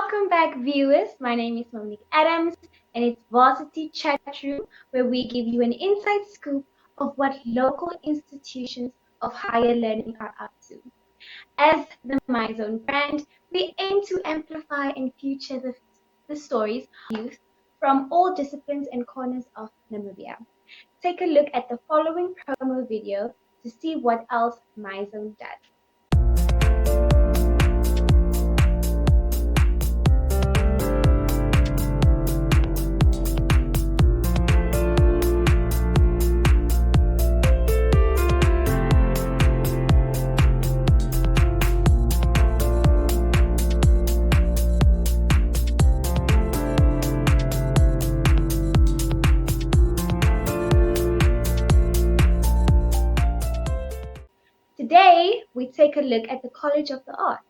Welcome back, viewers. My name is Monique Adams, and it's Varsity Chatroom, where we give you an inside scoop of what local institutions of higher learning are up to. As the MyZone brand, we aim to amplify and feature the stories of youth from all disciplines and corners of Namibia. Take a look at the following promo video to see what else MyZone does. Today, we take a look at the College of the Arts.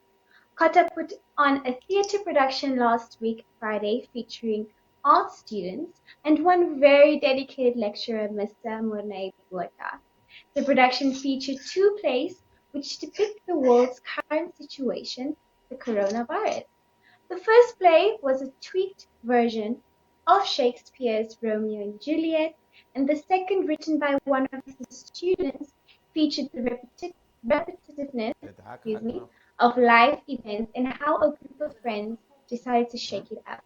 Cota put on a theatre production last week, Friday, featuring art students and one very dedicated lecturer, Mr. Mornay Bota. The production featured two plays which depict the world's current situation, the coronavirus. The first play was a tweaked version of Shakespeare's Romeo and Juliet, and the second, written by one of the students, featured the repetitiveness of life events and how a group of friends decided to shake it up.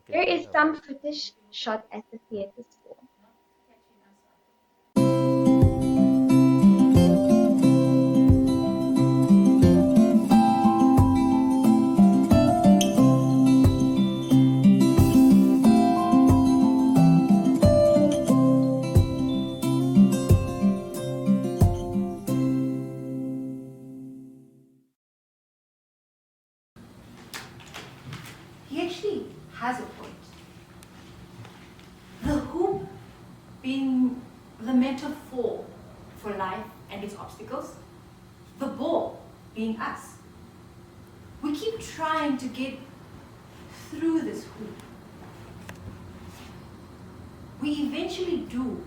Here is some footage shot at the theatre school. He actually has a point. The hoop being the metaphor for life and its obstacles, the ball being us. We keep trying to get through this hoop. We eventually do.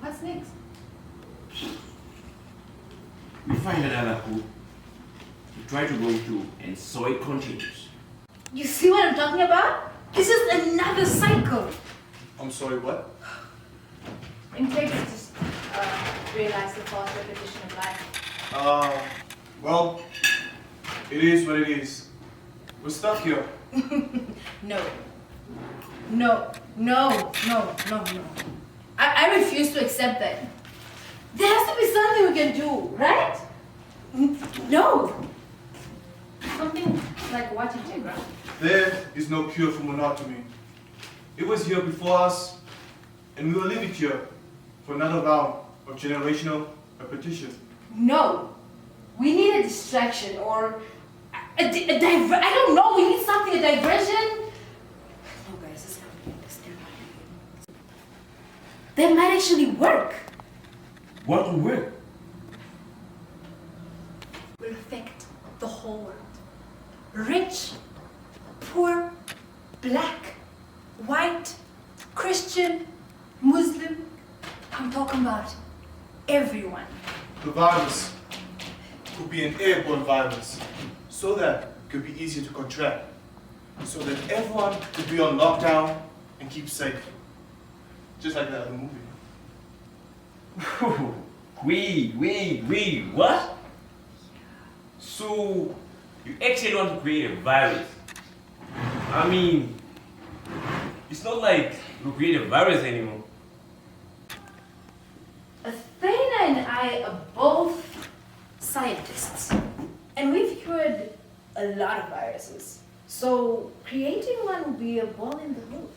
What's next? We find another hoop, we try to go through, and so it continues. You see what I'm talking about? This is another cycle. I'm sorry, what? In fact, just realize the false repetition of life. Well, it is what it is. We're stuck here. No. I refuse to accept that. There has to be something we can do, right? No. Something like what Integra. There is no cure for monotony. It was here before us, and we will leave it here for another round of generational repetition. No. We need a distraction or I don't know, we need something, a diversion. No guys, this can't be understood. That might actually work. What will work? Will affect the whole world. Rich, poor, black, white, Christian, Muslim. I'm talking about everyone. The virus could be an airborne virus, so that it could be easier to contract, so that everyone could be on lockdown and keep safe. Just like that other movie. What? So, you actually want to create a virus? I mean, it's not like you create a virus anymore. Athena and I are both scientists, and we've cured a lot of viruses. So creating one would be a ball in the room.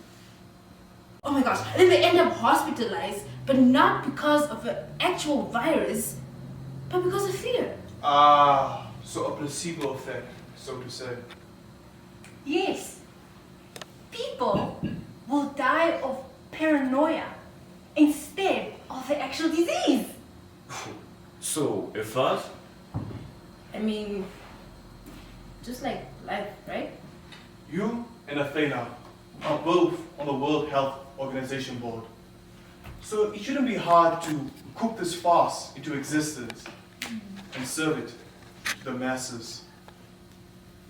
Oh my gosh, then they end up hospitalized, but not because of an actual virus, but because of fear. So a placebo effect, so to say. Yes. People will die of paranoia instead of the actual disease. So, a fuss? I mean, just like life, right? You and Athena are both on the World Health Organization board. So it shouldn't be hard to cook this farce into existence and serve it to the masses.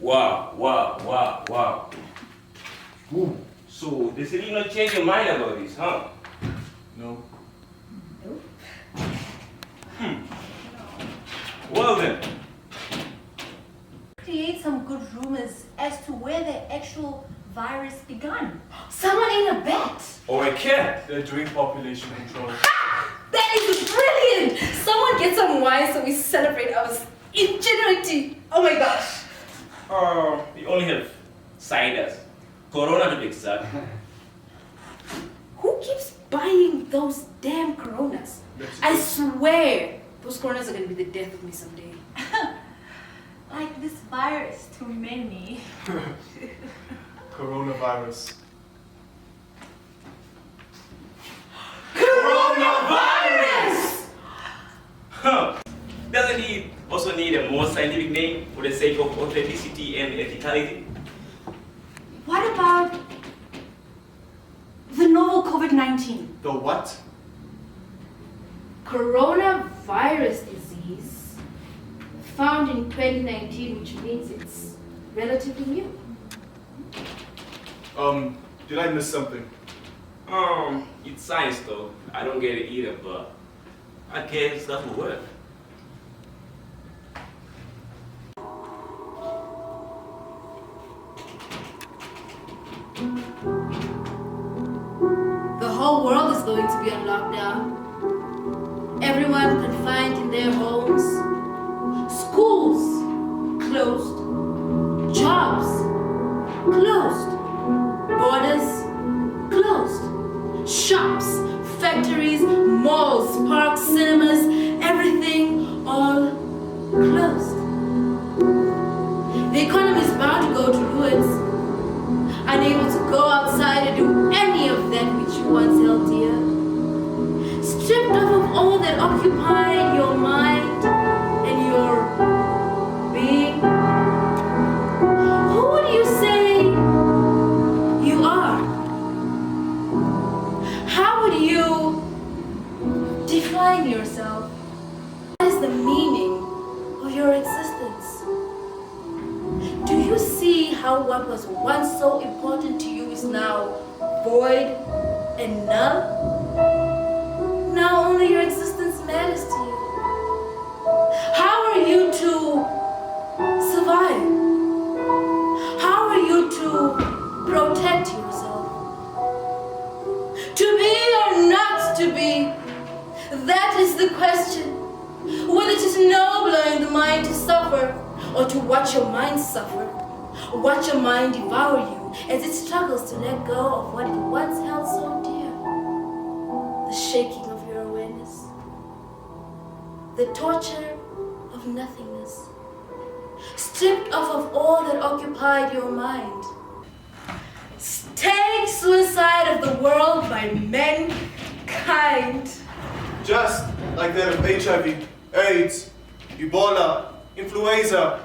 Wow, wow, wow, wow. Ooh. So, they still not change your mind about this, huh? No. Nope. Well then. Create some good rumors as to where the actual virus began. Someone in a bet. Or a cat. They're doing population control. That is brilliant! Someone get some wine so we celebrate our ingenuity. Oh my gosh. We only have ciders. Corona to be exact. Who keeps buying those damn Coronas? I swear, those Coronas are gonna be the death of me someday. Like this virus to many. Coronavirus. Coronavirus! Huh. Doesn't he also need a more scientific name for the sake of authenticity and ethicality? What about the novel COVID-19? The what? Coronavirus disease found in 2019, which means it's relatively new. Did I miss something? It's science though. I don't get it either, but I guess that will work. The whole world is going to be on lockdown. Everyone confined in their homes. Schools closed. Jobs closed. Borders closed. Shops, factories, malls, parks, cinemas, everything all closed. The economy is bound to go to ruins. Unable to go outside and do any of that which you once held dear. Stripped off of all that occupied your mind and your being. Who would you say you are? How would you define yourself? What is the meaning of your existence? Do you see how what was once so important to you is now void and null? Now only your existence matters to you. How are you to survive? How are you to protect yourself? To be or not to be? That is the question. Whether it is nobler in the mind to suffer or to watch your mind suffer, watch your mind devour you as it struggles to let go of what you once held so dear. The shaking of your awareness, the torture of nothingness, stripped off of all that occupied your mind. Staged suicide of the world by mankind. Just like that of HIV, AIDS, Ebola, influenza,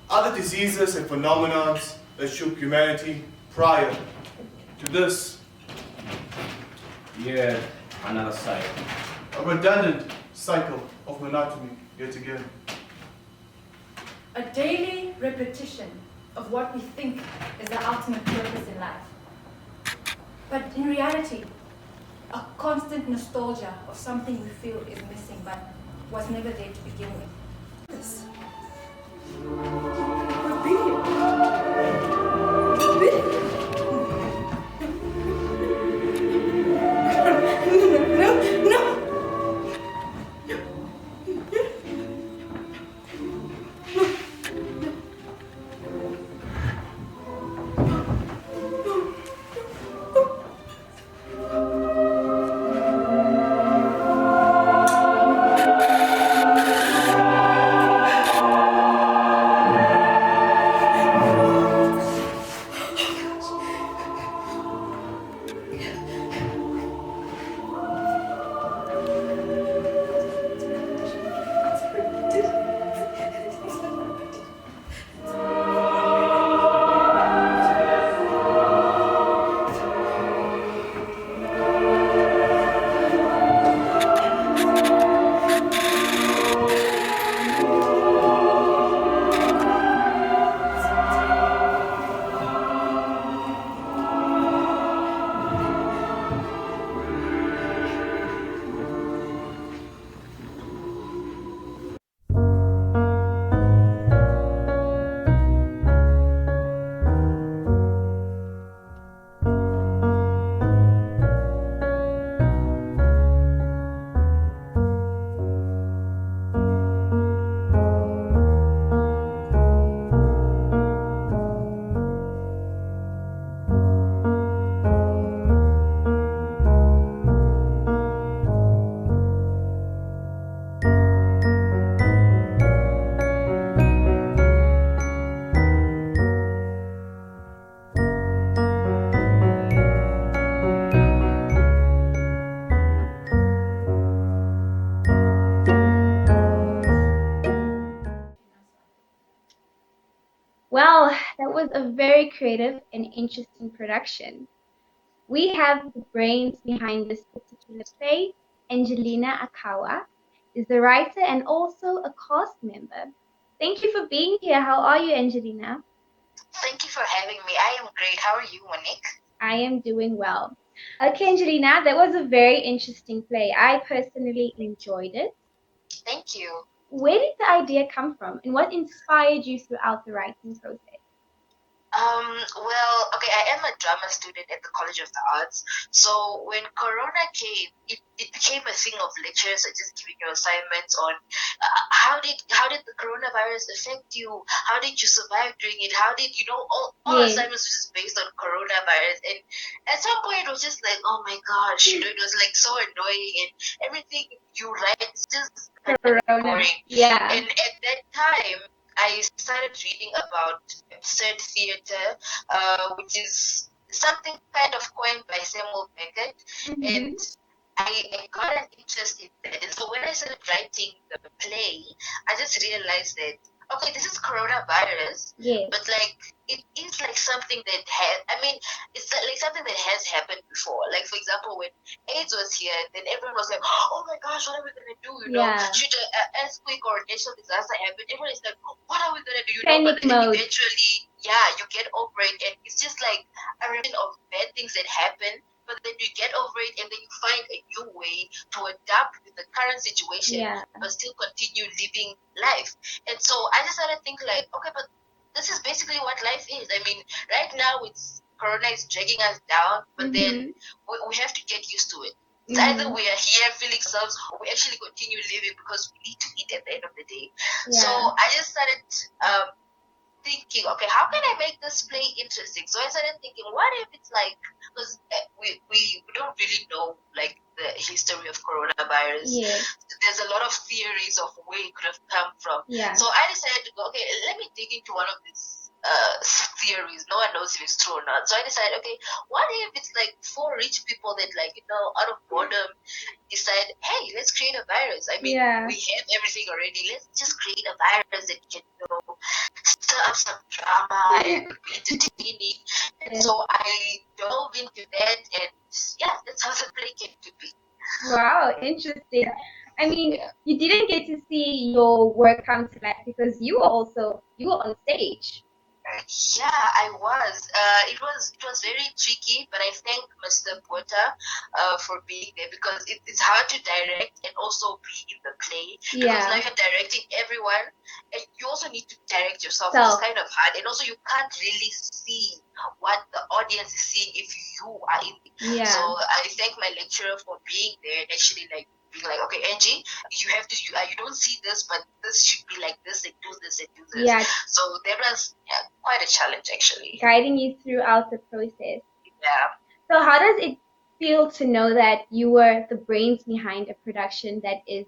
other diseases and phenomena that shook humanity prior to this. Yeah, another side. A redundant cycle of monotony yet again. A daily repetition of what we think is the ultimate purpose in life. But in reality, a constant nostalgia of something we feel is missing but was never there to begin with. This. We've been here. We've been here. No, no. was a very creative and interesting production. We have the brains behind this particular play. Angelina Akawa is the writer and also a cast member. Thank you for being here. How are you, Angelina? Thank you for having me. I am great. How are you, Monique? I am doing well. Okay, Angelina, that was a very interesting play. I personally enjoyed it. Thank you. Where did the idea come from and what inspired you throughout the writing process? Well, okay, I am a drama student at the College of the Arts. So when Corona came, it became a thing of lectures and just giving you assignments on how did the coronavirus affect you? How did you survive during it? How did all Yes. assignments were just based on coronavirus. And at some point it was just like, oh my gosh, it was like so annoying and everything you write is just Corona. boring. Yeah. And at that time, I started reading about absurd theater, which is something kind of coined by Samuel Beckett, and I got an interest in that. And so when I started writing the play, I just realized that, okay, this is coronavirus, Yes. but like it is like something that it's like something that has happened before. Like, for example, when AIDS was here, then everyone was like, oh my gosh, what are we going to do? Yeah. Should an earthquake or a natural disaster happen? Everyone is like, what are we going to do? Panic But then mode. eventually, yeah, you get over it, and it's just like a reason of bad things that happen, but then you get over it, and then you find a new way to adapt with the current situation, Yeah. but still continue living life. And so I just started thinking like, okay, but this is basically what life is. I mean, right now it's Corona is dragging us down, but then we have to get used to it. It's either we are here feeling ourselves, or we actually continue living because we need to eat at the end of the day. Yeah. So I just started thinking, okay, how can I make this play interesting? So I started thinking, what if it's like, because we don't really know like the history of coronavirus. Yes. There's a lot of theories of where it could have come from. Yeah. So I decided to go, okay, let me dig into one of these theories. No one knows if it's true or not. So I decided, okay, what if it's like four rich people that out of boredom decide, hey, let's create a virus. I mean, Yeah. we have everything already. Let's just create a virus that can, stir up some drama and be entertaining. And so I dove into that, and yeah, that's how the play came to be. Wow, interesting. I mean, you didn't get to see your work come to life because you were on stage. Yeah, I was. It was very tricky, but I thank Mr. Cota for being there, because it's hard to direct and also be in the play, because now you're directing everyone, and you also need to direct yourself, which is kind of hard. And also you can't really see what the audience is seeing if you are in it. Yeah. So I thank my lecturer for being there and actually like being like, okay, Angie, you have to, you don't see this, but this should be like this, and do this, and do this. Yeah. So that was quite a challenge, actually. Guiding you throughout the process. Yeah. So how does it feel to know that you were the brains behind a production that is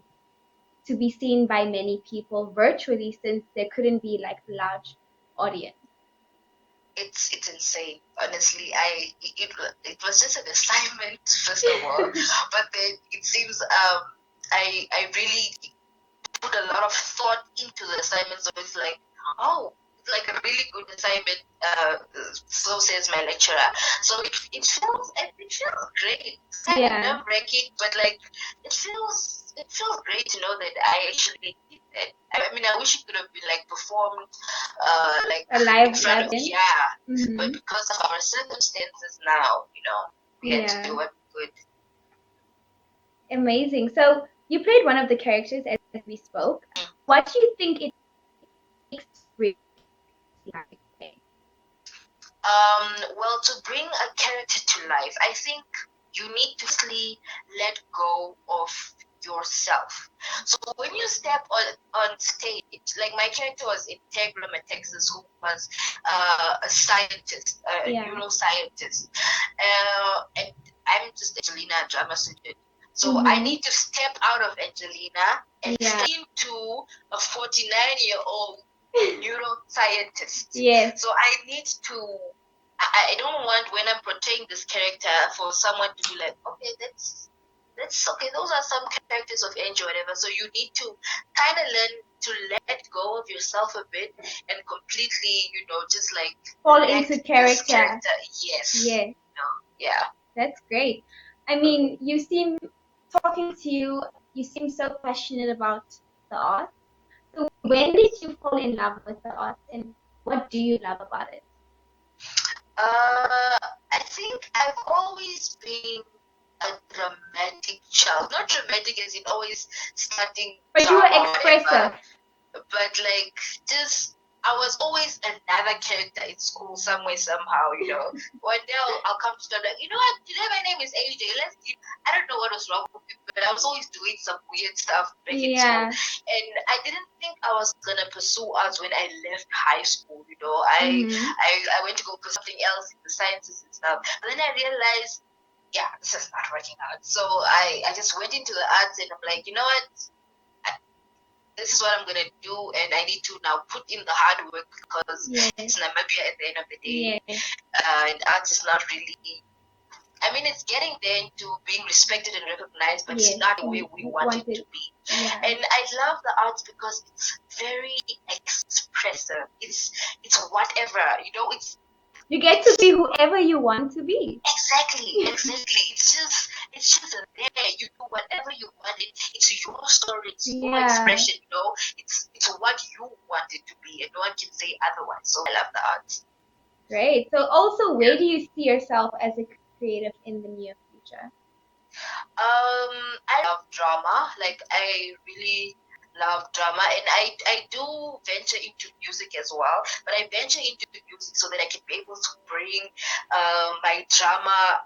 to be seen by many people virtually, since there couldn't be like a large audience? It's insane. Honestly, it was just an assignment, first of all, but then it seems I really put a lot of thought into the assignment, so it's like, oh, it's like a really good assignment. So says my lecturer. So it feels great. It's kind of nerve-wracking, but like it feels great to know that I actually did that. I mean, I wish it could have been like performed like a live in front of, Mm-hmm. but because of our circumstances now, we had to do what we could. Amazing. So you played one of the characters as we spoke. What do you think it takes to bring well, to bring a character to life, I think you need to firstly let go of yourself. So when you step on stage, like my character was Integra Texas, who was a scientist, a neuroscientist, and I'm just Angelina, a drama student. So I need to step out of Angelina and step into a 49-year-old neuroscientist. Yes. So I need to. I don't want, when I'm portraying this character, for someone to be like, okay, that's okay. Those are some characters of Angie or whatever. So you need to kind of learn to let go of yourself a bit and completely, just like Fall let into this character. Yes. Yes, Yeah. that's great. I mean, talking to you, you seem so passionate about the art. So when did you fall in love with the art, and what do you love about it? I think I've always been a dramatic child. Not dramatic as in always starting But you were drama or whatever, expressive. but like just I was always another character in school somewhere somehow. One day I'll come to them like, you know what? Today my name is AJ. I don't know what was wrong with me, but I was always doing some weird stuff back in school, Yeah. and I didn't think I was gonna pursue arts when I left high school. I Mhm. I went to go pursue something else in the sciences and stuff, but then I realized, yeah, this is not working out. So I just went into the arts, and I'm like, you know what? This is what I'm gonna do, and I need to now put in the hard work because Yes. it's Namibia at the end of the day, Yes. and art is not really. I mean, it's getting there into being respected and recognized, but Yes. it's not the way we want it to be. Yeah. And I love the arts because it's very expressive. It's whatever, It's You get to be whoever you want to be. exactly. It's just there. You do whatever you want. It's your story. It's your Yeah. expression. It's what you want it to be, and no one can say otherwise. So I love the arts. Great. So also, where do you see yourself as a creative in the near future? I love drama. Like I really love drama, and I do venture into music as well. But I venture into music so that I can be able to bring my drama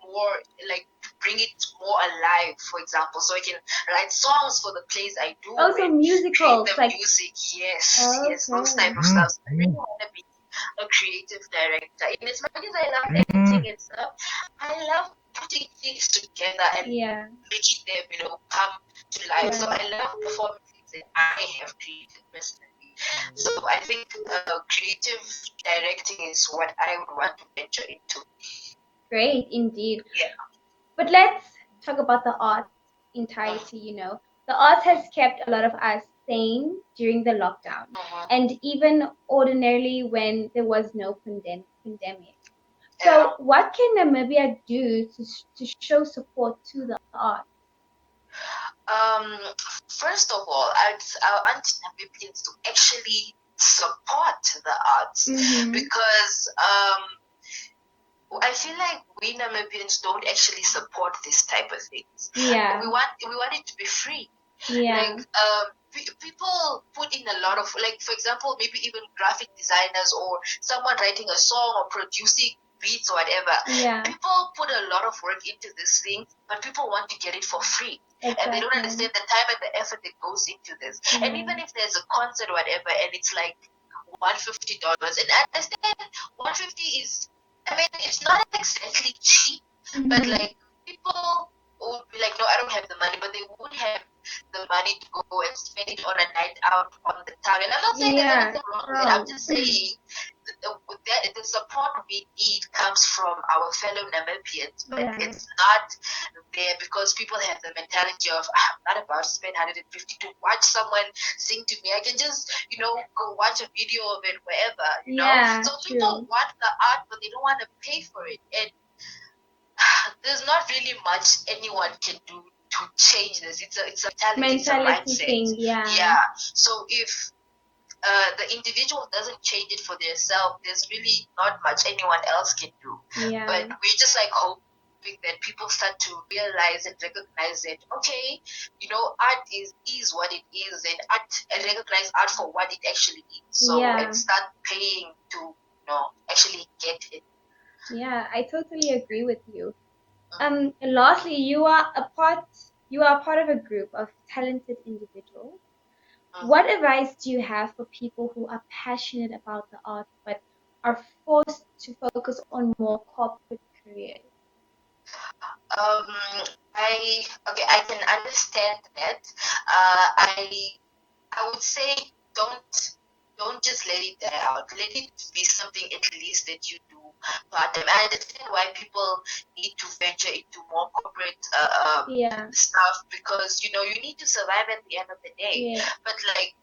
more, like bring it more alive. For example, so I can write songs for the plays I do. Also and musicals, create the like music. Yes, okay. yes, those type of stuff. So I really want to be a creative director. And as much as I love editing and stuff, I love putting things together and Yeah. making them, come to life. So Right. I love performing things that I have created personally. So I think creative directing is what I would want to venture into. Great, indeed. Yeah. But let's talk about the art entirety. The art has kept a lot of us sane during the lockdown, and even ordinarily when there was no pandemic. So, what can Namibia do to show support to the art? First of all, I want Namibians to actually support the arts because I feel like we Namibians don't actually support this type of things. Yeah. We want it to be free. Yeah. Like people put in a lot of, like, for example, maybe even graphic designers or someone writing a song or producing beats or whatever. Yeah. People put a lot of work into this thing, but people want to get it for free. Exactly. And they don't understand the time and the effort that goes into this. Yeah. And even if there's a concert or whatever, and it's like $150, and I understand $150 is, I mean, it's not exactly cheap, but like people would be like, no, I don't have the money, but they would have the money to go and spend it on a night out on the town. And I'm not saying there's anything wrong with it. I'm just saying the support we need comes from our fellow Namibians, but it's not there because people have the mentality of, I'm not about to spend 150 to watch someone sing to me. I can just, go watch a video of it wherever, Yeah, So people want the art, but they don't want to pay for it. And there's not really much anyone can do to change this. It's a mentality, it's a mindset. Thing, yeah. Yeah. So if the individual doesn't change it for themselves, there's really not much anyone else can do. Yeah. But we're just like hoping that people start to realize and recognize that, okay, art is what it is, and recognize art for what it actually is. So and start paying to actually get it. Yeah, I totally agree with you. Lastly, you are a part of a group of talented individuals. What advice do you have for people who are passionate about the art but are forced to focus on more corporate careers? I can understand that. I would say don't just let it die out. Let it be something at least that you do part time. I understand why people need to venture into more corporate stuff because you need to survive at the end of the day. Yeah. But like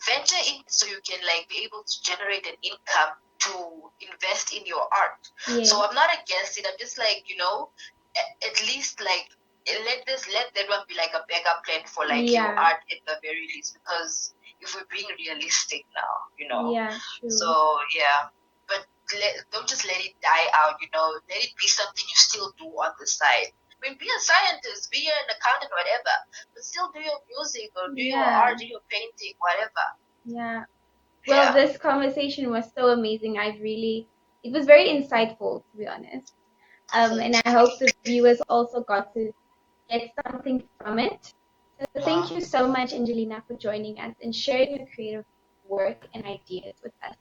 venture in so you can like be able to generate an income to invest in your art. Yes. So I'm not against it. I'm just like, at least like let that one be like a backup plan for like your Yeah. art at the very least, because if we're being realistic now. Yeah, true. So yeah, but don't just let it die out. Let it be something you still do on the side. I mean, be a scientist, be an accountant, whatever, but still do your music or do your Yeah. art, do your painting, whatever. Yeah. Well, Yeah. this conversation was so amazing. It was very insightful, to be honest. And I hope the viewers also got to get something from it. So thank you so much, Angelina, for joining us and sharing your creative work and ideas with us.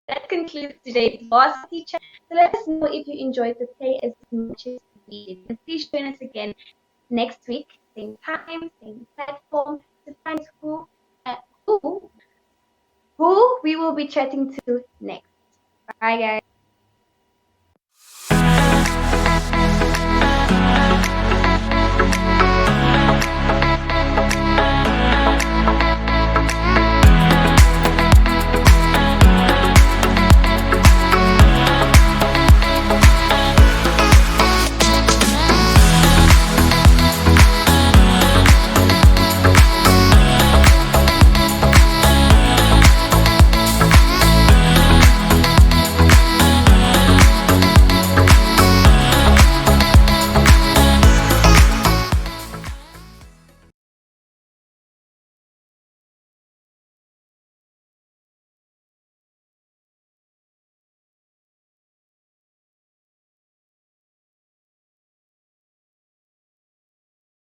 That concludes today's Varsity Chat. So let us know if you enjoyed the play as much as we did. And please join us again next week, same time, same platform, to find who we will be chatting to next. Bye, guys.